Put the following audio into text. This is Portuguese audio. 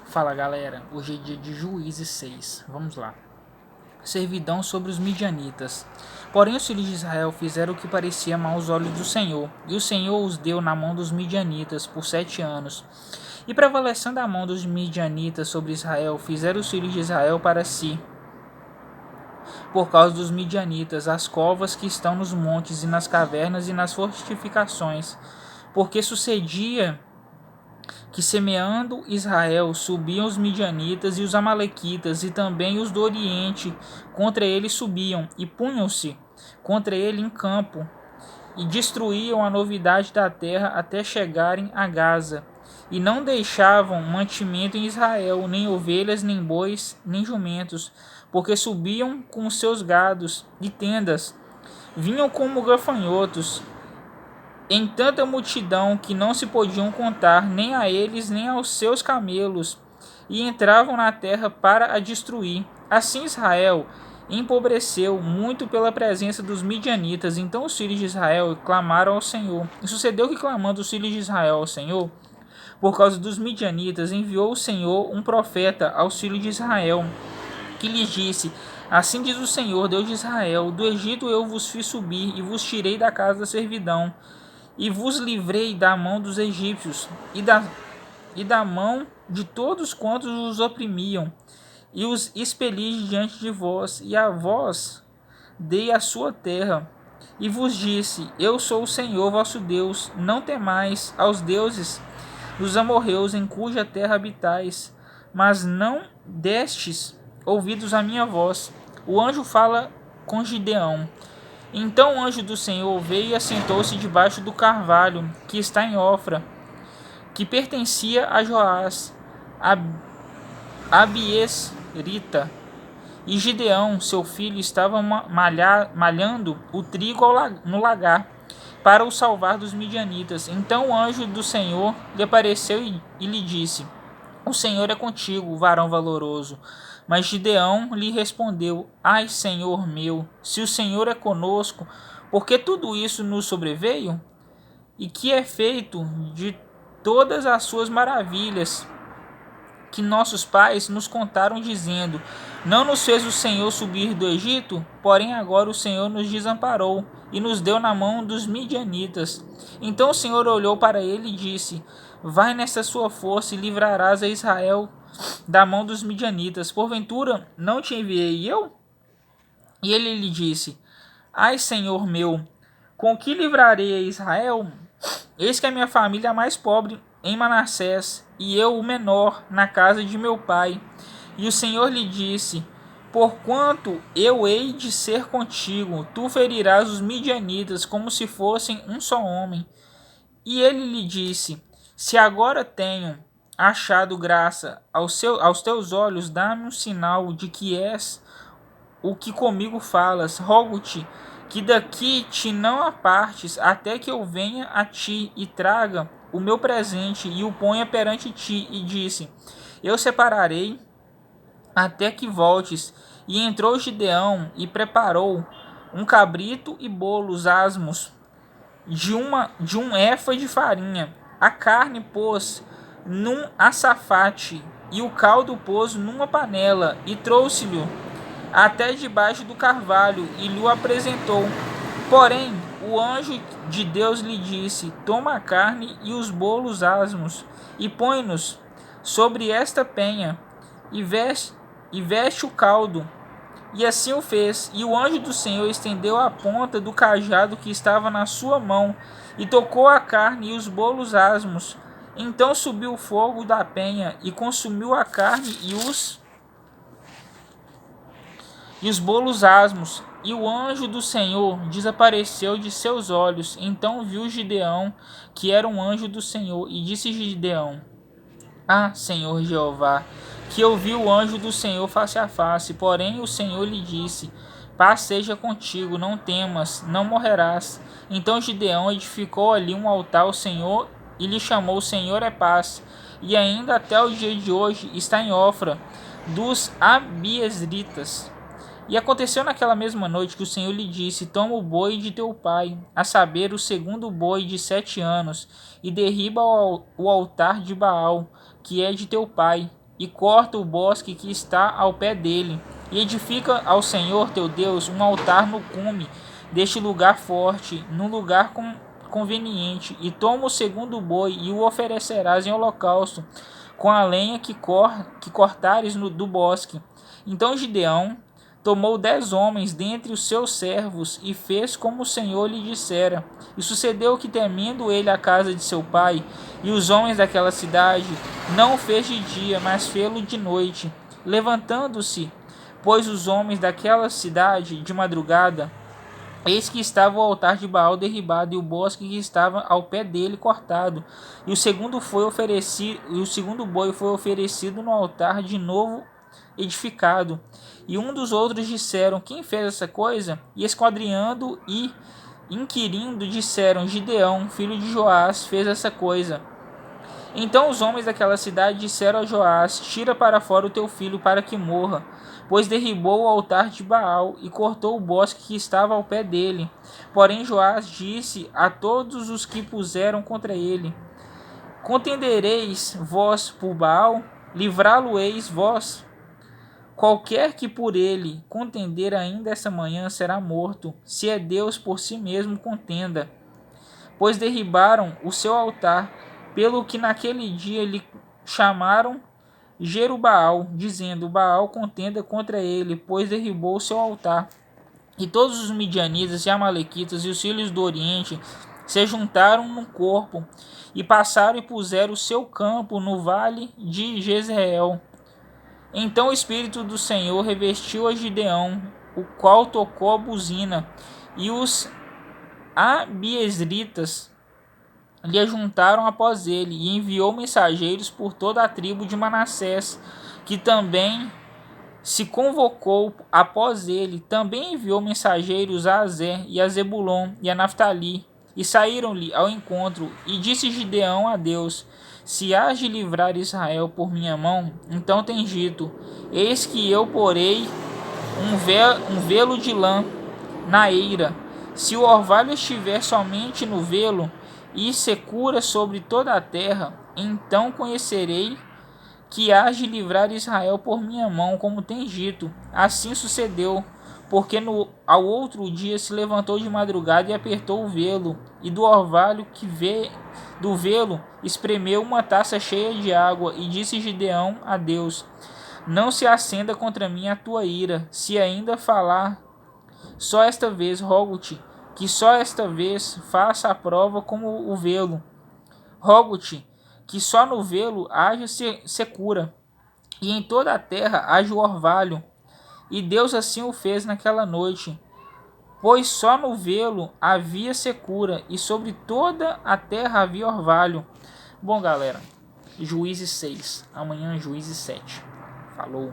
Fala galera, hoje é dia de Juízes 6, vamos lá. Servidão sobre os midianitas. Porém os filhos de Israel fizeram o que parecia mal aos olhos do Senhor, e o Senhor os deu na mão dos midianitas por 7 anos. E prevalecendo a mão dos midianitas sobre Israel, fizeram os filhos de Israel para si, por causa dos midianitas, as covas que estão nos montes e nas cavernas e nas fortificações, porque sucedia que semeando Israel subiam os midianitas e os amalequitas e também os do Oriente contra ele subiam e punham-se contra ele em campo e destruíam a novidade da terra até chegarem a Gaza e não deixavam mantimento em Israel, nem ovelhas, nem bois, nem jumentos, porque subiam com os seus gados e tendas, vinham como gafanhotos em tanta multidão que não se podiam contar, nem a eles, nem aos seus camelos, e entravam na terra para a destruir. Assim Israel empobreceu muito pela presença dos midianitas. Então os filhos de Israel clamaram ao Senhor. E sucedeu que, clamando os filhos de Israel ao Senhor, por causa dos midianitas, enviou o Senhor um profeta aos filhos de Israel, que lhes disse: Assim diz o Senhor, Deus de Israel: Do Egito eu vos fiz subir e vos tirei da casa da servidão, e vos livrei da mão dos egípcios e da mão de todos quantos os oprimiam, e os expeli diante de vós, e a vós dei a sua terra. E vos disse: Eu sou o Senhor vosso Deus, não temais aos deuses dos amorreus em cuja terra habitais, mas não destes ouvidos à minha voz. O anjo fala com Gideão. Então o anjo do Senhor veio e assentou-se debaixo do carvalho que está em Ofra, que pertencia a Joás, a Abiesrita. E Gideão, seu filho, estava malhando o trigo no lagar, para o salvar dos midianitas. Então o anjo do Senhor lhe apareceu e lhe disse: O Senhor é contigo, varão valoroso. Mas Gideão lhe respondeu: Ai, Senhor meu, se o Senhor é conosco, por que tudo isso nos sobreveio? E que é feito de todas as suas maravilhas que nossos pais nos contaram, dizendo: Não nos fez o Senhor subir do Egito? Porém agora o Senhor nos desamparou e nos deu na mão dos midianitas. Então o Senhor olhou para ele e disse: Vai nessa sua força e livrarás a Israel da mão dos midianitas. Porventura não te enviei eu? E ele lhe disse: Ai, Senhor meu, com que livrarei a Israel? Eis que a minha família é a mais pobre em Manassés, e eu o menor na casa de meu pai. E o Senhor lhe disse: Porquanto eu hei de ser contigo, tu ferirás os midianitas como se fossem um só homem. E ele lhe disse: Se agora tenho achado graça aos teus olhos, dá-me um sinal de que és o que comigo falas. Rogo-te que daqui te não apartes, até que eu venha a ti e traga o meu presente e o ponha perante ti. E disse: Eu separarei até que voltes. E entrou Gideão e preparou um cabrito e bolos asmos de um efa de farinha. A carne pôs num açafate e o caldo pôs numa panela, e trouxe-lhe até debaixo do carvalho e lhe apresentou. Porém o anjo de Deus lhe disse: Toma a carne e os bolos asmos e põe-nos sobre esta penha, e veste o caldo. E assim o fez. E o anjo do Senhor estendeu a ponta do cajado que estava na sua mão, e tocou a carne e os bolos asmos. Então subiu o fogo da penha, e consumiu a carne e os bolos asmos. E o anjo do Senhor desapareceu de seus olhos. Então viu Gideão que era um anjo do Senhor, e disse Gideão: Ah, Senhor Jeová, que eu vi o anjo do Senhor face a face. Porém o Senhor lhe disse: Paz seja contigo, não temas, não morrerás. Então Gideão edificou ali um altar ao Senhor e lhe chamou: O Senhor é paz. E ainda até o dia de hoje está em Ofra dos Abiesritas. E aconteceu naquela mesma noite que o Senhor lhe disse: Toma o boi de teu pai, a saber, o segundo boi de 7 anos, e derriba o altar de Baal, que é de teu pai, e corta o bosque que está ao pé dele, e edifica ao Senhor teu Deus um altar no cume deste lugar forte, num lugar conveniente, e toma o segundo boi e o oferecerás em holocausto, com a lenha que cortares do bosque. Então Gideão tomou 10 homens dentre os seus servos e fez como o Senhor lhe dissera. E sucedeu que, temendo ele a casa de seu pai e os homens daquela cidade, não o fez de dia, mas fê-lo de noite. Levantando-se, pois os homens daquela cidade de madrugada, eis que estava o altar de Baal derribado e o bosque que estava ao pé dele cortado. E o segundo boi foi oferecido no altar de novo edificado. E um dos outros disseram: quem fez essa coisa? E esquadrinhando e inquirindo, disseram: Gideão, filho de Joás, fez essa coisa. Então os homens daquela cidade disseram a Joás: tira para fora o teu filho para que morra, pois derribou o altar de Baal e cortou o bosque que estava ao pé dele. Porém Joás disse a todos os que puseram contra ele: contendereis vós por Baal? Livrá-lo-eis vós? Qualquer que por ele contender ainda essa manhã será morto, se é Deus por si mesmo contenda. Pois derribaram o seu altar, pelo que naquele dia lhe chamaram Jerubaal, dizendo: Baal contenda contra ele, pois derribou o seu altar. E todos os midianitas e amalequitas e os filhos do Oriente se juntaram num corpo, e passaram e puseram o seu campo no vale de Jezreel. Então o Espírito do Senhor revestiu a Gideão, o qual tocou a buzina, e os abiesritas lhe ajuntaram após ele, e enviou mensageiros por toda a tribo de Manassés, que também se convocou após ele. Também enviou mensageiros a Azer e a Zebulon e a Naftali, e saíram-lhe ao encontro. E disse Gideão a Deus: se hás de livrar Israel por minha mão, então tem dito: eis que eu porei um velo de lã na eira. Se o orvalho estiver somente no velo, e secura sobre toda a terra, então conhecerei que hás de livrar Israel por minha mão, como tem dito. Assim sucedeu, porque ao outro dia se levantou de madrugada e apertou o velo, e do orvalho do velo espremeu uma taça cheia de água, e disse Gideão a Deus: não se acenda contra mim a tua ira, se ainda falar só esta vez, rogo-te, que só esta vez faça a prova como o velo. Rogo-te, que só no velo haja secura, e em toda a terra haja o orvalho. E Deus assim o fez naquela noite, pois só no velo havia secura, e sobre toda a terra havia orvalho. Bom, galera, Juízes 6, amanhã Juízes 7. Falou!